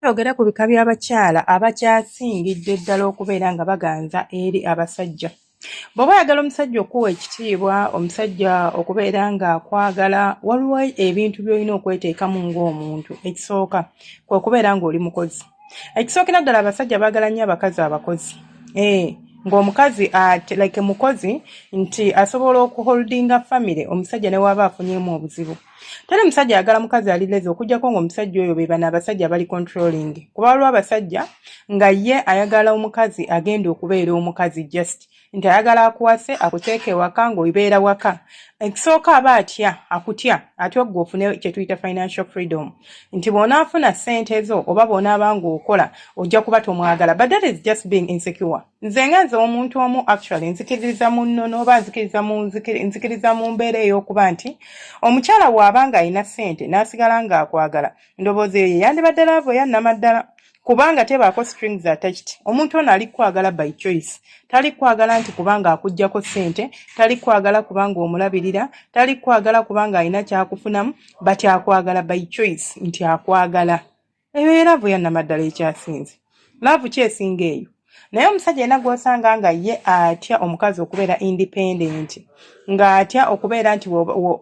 Twogera ku bika by'abakyala abakyasingidde ddala okubeera nga baganza eri abasajja. Bw'oba oyagala omusajja okuwa ekitiibwa, omusajja okubeera ng'akwagala, waliwo ebintu by'olina okweteekamu ng'omuntu. Ekisooka kwe kubeera ng'oli mukozi. Ekisookera ddala abasajja baagala nnyo abakazi abakozi. Ng'omukazi like mukozi nti asobola okuholdinga family omusajja ne waba afunyeemu obuzibu. Tali musajja ayagala mukazi alileze okujjako ng'omusajja oyo be bano abasajja bali controlling. Kuba waliwo abasajja nga ye ayagala omukazi agenda okubeera omukazi just nti ayagala akuwase akuteeke waka ng'oibeera waka. Ekisooka aba akutya ate ogwo ofune kye tuyita financial freedom. Nti bw'onaafuna ssente zo oba bw'onaaba ng'okola ojja kuba tomwagala. But that is just being insecure. Nze nga nze omuntu omu actually nzikiriza munno n'oba nzikiriza mu mbeera ey'okuba nti omukyala bw'abanga alina ssente n'asigala ng'akwagala ndowooza eyo yandibadde laavu yannamaddala. Kubanga tebaako strings attached. Omuntu ono ali kwagala by choice. Tali kwagala nti kubanga akujjako ssente, tali kwagala kubanga omulabirira, tali kwagala kubanga alina kyakufunamu, but akwagala by choice nti akwagala. Eyo era laavu yannamaddala ekyasinze. Laavu kyesinga eyo. Naye omusajja yenna gw'osanga nga ye atya omukazi okubeera independent, ng'atya okubeera nti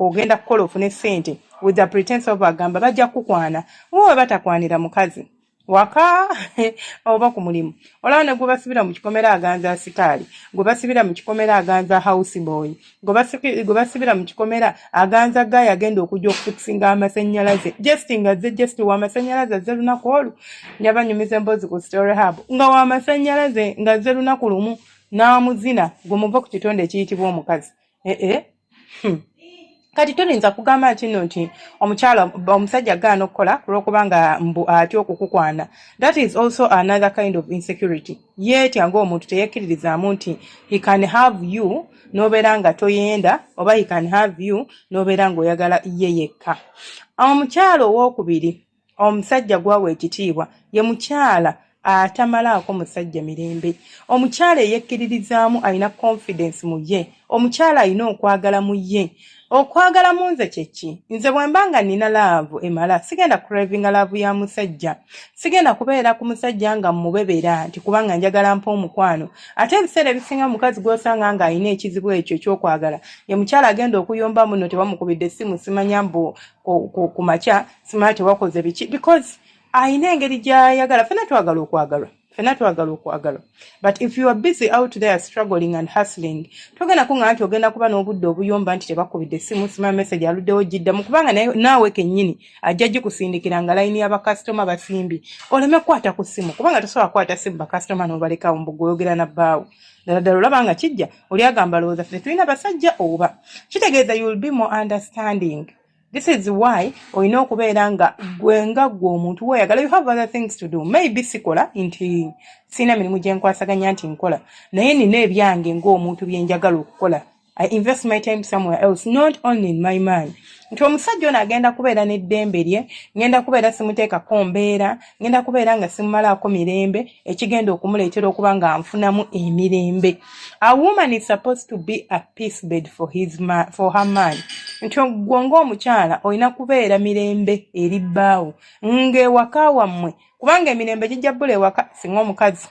ogenda kukola ofune ssente with the pretense of agamba bajja kukwana, wowe batakwanira mukazi. Waka oba ku mulimu. Olaba ne gwe basibira mu kikomera aganza asikaali, gwe basibira mu kikomera aganza house boy, gwe basibira mu kikomera aganza gaaya agenda okujja okufikisinga amasannyalaze. Just wa amasannyalaze azze lunaku olu nyaba nyumiza emboozi ku story hub nga wa amasannyalaze nga azze lunaku lumu n'amuzina gwe muva ku kitonde ekiyitibwa omukazi. Kati tulinza kugamba kino nti omusajja gaana okukola kulw'okubanga mbu atya okukukwana. That is also another kind of insecurity. Yeetya ng'omuntu teyekkiririzaamu nti he can have you n'obeera nga toyenda, oba he can have you n'obeera ng'oyagala ye yekka. Omukyala owookubiri, omusajja gwawa ekitiibwa, ye mukyala atamalaako musajja mirembe. Omukyala eyekkiririzaamu alina confidence mu ye. Omukyala alina okwagala mu ye. Okwagala munze kyeki. Nze bwembanga nina laavu emala sigenda cravinga laavu ya musajja. Sigenda kubeera ku musajja nga mubebera nti kubanga njagala mpa omukwano. Ate ebiseera ebisinga mukazi gw'osanga nga alina ekizibu ekyo ekyokwagala. Ye mukyala agenda okuyomba muno tebamukubidde essimu simanya mbu ku makya simanya tewakoze biki because alina engeri gy'ayagala. Ffenna twagala okwagalwa. But if you are busy out there struggling and hustling, togenda kunga nti ogenda kuba n'obudde obuyomba nti tebakubidde essimu sima message aluddewo giddamu kubanga naawe kennyini ajja gikusindikira nga layini y'abakasitoma basimbi. Oleme kukwata ku ssimu kubanga tosobola kukwata ssimu bakasitoma n'obalekawo mbu gw'oyogera na bbaawo. Ddala olaba nga kijja oli agamba lowooza ffe tulina basajja oba. Kitegeeza you will be more understanding. This is why olina okubeera nga gwe omuntu weeyagala. You have other things to do. Maybe sikola nti sina mirimu gye nkwasaganya nti nkola. Naye nina ebyange ng'omuntu bye njagala okukola. I invest my time somewhere else, not only in my mind. Nti omusajja ono agenda kubeera n'eddembe lye, ngenda kubeera simuteekako mbeera, ngenda kubeera nga simumalaako mirembe, ekigenda okumuleetera okuba nga nfunamu emirembe. A woman is supposed to be a peace bed for her man. Nti gwe ng'omukyala olina kubeera mirembe eri bbaawo ng'ewaka wammwe kubanga emirembe gijja bbula ewaka singa omukazi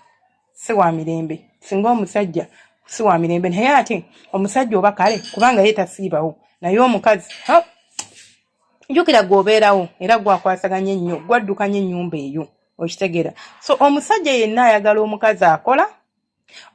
si wa mirembe, singa omusajja si wa mirembe. Naye ate omusajja oba kale kubanga ye tasiibawo, naye omukazi jjukira gw'obeerawo era gwakwasaganya ennyo gwaddukanya ennyumba eyo okitegeera. So omusajja yenna ayagala omukazi akola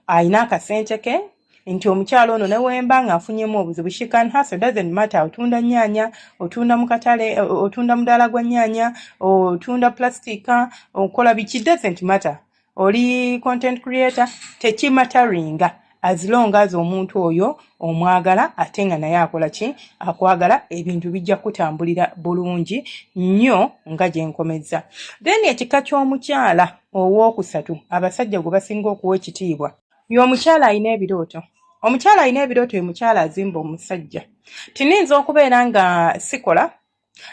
alina akasente ke nti omukyalo ono newemba nga afunyemu obuzibu she can hustle, doesn't matter otunda nnyaanya, otunda mu katale, otunda mudaala gwa nnyaanya, otunda plastica, okola biki, doesn't matter. Oli content creator tekimataringa as long as omuntu oyo omwagala ate nga naye akola ki akwagala, ebintu bijja kutambulira bulungi nnyo nga gye nkomezza. Then ekika ky'omukyala owookusatu abasajja gwe basinga okuwa ekitiibwa y'omukyala alina ebirooto. Omukyala alina ebirooto ye mukyala azimba omusajja. Tininza okubeera nga sikola,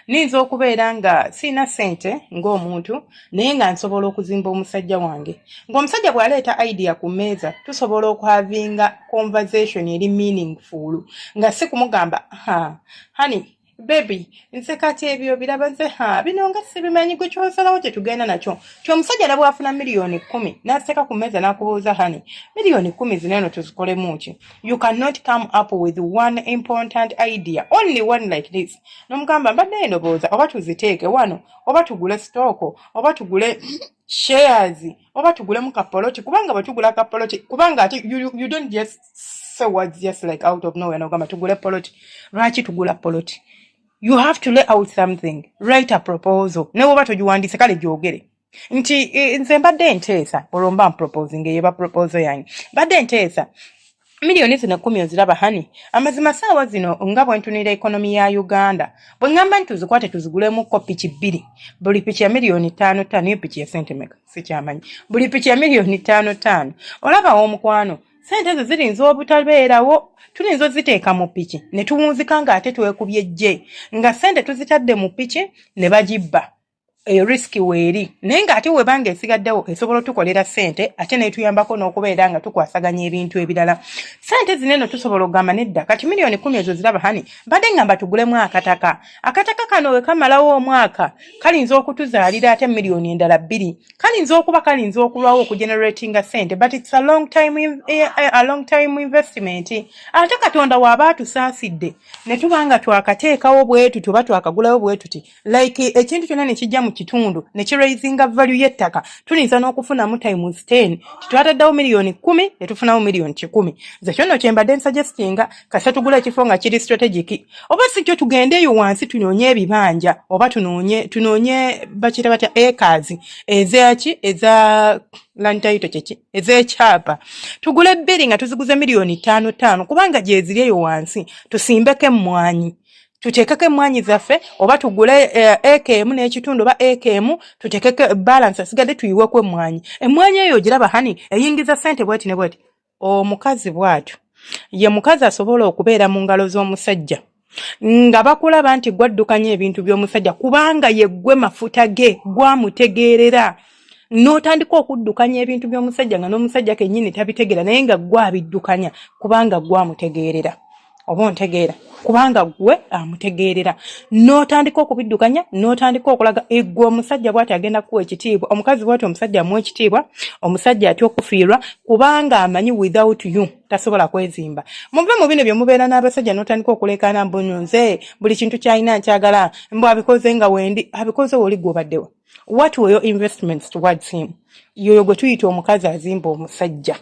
ninza okubeera nga sina ssente ng'omuntu naye nga nsobola okuzimba omusajja wange. Ng'omusajja bw'aleeta idea ku mmeeza tusobola okuhavinga conversation eri meaningful nga si kumugamba honey baby nze kati ebyo biraba nze bino nga sibimanyi gwe kyosalawo kye tugenda nakyo kyomusajja na bwafuna miliyoni 10 n'aseka ku mmeeza n'akubuuza hani miliyoni 10 zino eno tuzikolemu ki you cannot come up with one important idea only one like this n'omugamba mbadde ndowooza oba tuziteeke wano oba tugule stooko oba tugule shares oba tugulemu kapoloti kubanga batugula kapoloti kubanga ati you don't just say words just like out of nowhere n'ogamba tugule poloti lwaki tugula poloti you have to lay out something write a proposal ne bwoba togiwandiise kale gyogere nti nze mbadde nteesa olwomba mproposing eyeba proposal yange mbadde nteesa miliyoni zino 10 oziraba hani amazima saawa zino nga bwentunira ekonomi ya Uganda bwe ngamba nti tuzikwate tuzigulemuko piki 2 buli piki ya miliyoni 5 iyo piki ya sentimeka sikyamanyi buli piki ya miliyoni 5 olaba omukwano sente ezo zirinza obutabeerawo tulinza oziteeka mu piki ne tuwunzika ng'ate twekubye jje nga sente tuzitadde mu piki ne bagibba riski weeri naye ng'ate webanga esigaddewo esobola tukolera sente ate netuyambako n'okubeera nga tukwasaganya ebintu ebirala sente zineno tusobola okugamba nedda kati miliyoni 10 ezo ziraba hani mbadde ngamba tugulemu akataka kano we kamalawo omwaka kalinza okutuzaalira ate miliyoni endala 2 kalinza okulwawo okugeneratinga sente but it's a long time investment ate Katonda waba atusaasidde ne tubanga twakateekawo bwetu tuba twakagulawo bwetuti like ekintu kyonna ne kijja mu kitundu ne kiraisinga value y'ettaka tulinza n'okufunamu times 10 titwataddewo miliyoni 10 ne tufunawo miliyoni 10 ze kyono kyembadde nsuggestinga kasa tugula ekifo nga kiri strategic oba si kyo tugendeeyo wansi tunoonye ebibanja oba tunoonye bakira batya acres ezaki eza land title kyeki ez'ekyapa tugule bbiri nga tuziguze miliyoni 5 kubanga gye ziri eyo wansi tusimbeko emmwanyi tuteekeko emmwanyi zaffe oba tugule ekm n'ekitundu oba ekm tuteekeko balance asigadde tuyiweko emmwanyi eyo giraba hani eyingiza sente bweti ne bweti omukazi bw'atyo ye mukazi asobola okubeera mu ngalo z'omusajja nga bakulaba nti gwaddukanya ebintu by'omusajja kubanga ye gwe mafuta ge gwamutegeerera n'otandika okuddukanya ebintu by'omusajja nga n'omusajja kennyini tabitegeera naye nga gwabiddukanya kubanga gwamutegeerera oba ontegeera kubanga gwe amutegeerera n'otandika okubiddukanya n'otandika okulaga eggwe omusajja bw'ati agenda kuwa ekitiibwa omukazi bw'ati omusajja amuwa ekitiibwa omusajja atya okufiirwa kubanga amanyi without you tasobola kwezimba muve mu bino bye mubeera n'abasajja n'otandika okuleekaana mbunyo nze buli kintu ky'alina nkyagala mbu abikoze nga wendi abikoze woli gw'obaddewa what were your investments towards him yoyo gwe tuyita omukazi azimba omusajja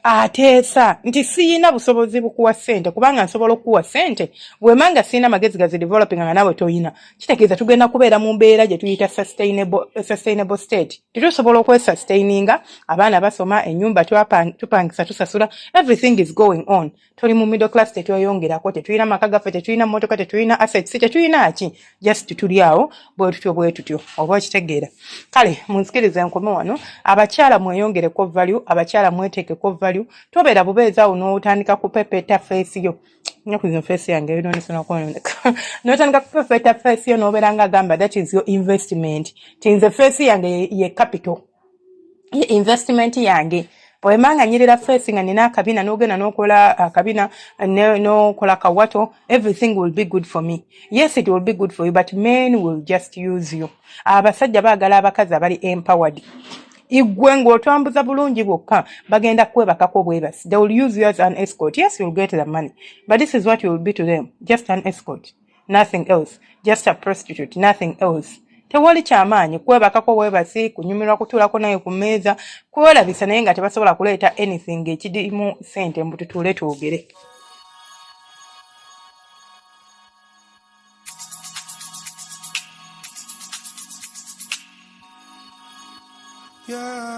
ateesa nti siyina busobozi bukuwa sente kubanga nsobola okuwa sente bwemanga siyina magezi gazi developing nga nawe toyina kitegeeza tugenda kubeera mu mbeera gye tuyita sustainable state tetusobola okwesustaininga abaana basoma ennyumba tupangisa tusasula everything is going on tuli mu middle class tetweyongerako tetulina maka gaffe tetulina mmotoka tetulina assets tetulina ki just tuli awo bwe tutyo oba okitegeera kale munsikirize nkome wano abakyala mweyongereko value abakyala mweteekeko value tobeera bubeeza awo n'otandika kupepeta face yo nyaku zino face yange bino nisona kwoneka n'otandika kupepeta face yo n'obeera nga agamba that is your investment tinze face yange ye capital ye investment yange bwemanga nyirira face nga nina akabina n'ogenda n'okola akabina n'okola kawato everything will be good for me yes it will be good for you but men will just use you abasajja baagala abakazi abali empowered igwe ng'otambuza bulungi bwokka bagenda kwebakako bwebasi they will use you as an escort yes you'll get the money but this is what you will be to them just an escort nothing else just a prostitute nothing else tewali kyamaanyi kwebakako bwebasi kunyumirwa kutuulako naye ku mmeeza kwerabisa naye nga tebasobola kuleeta anything ekirimu sente mbu tutuule twogere Yeah.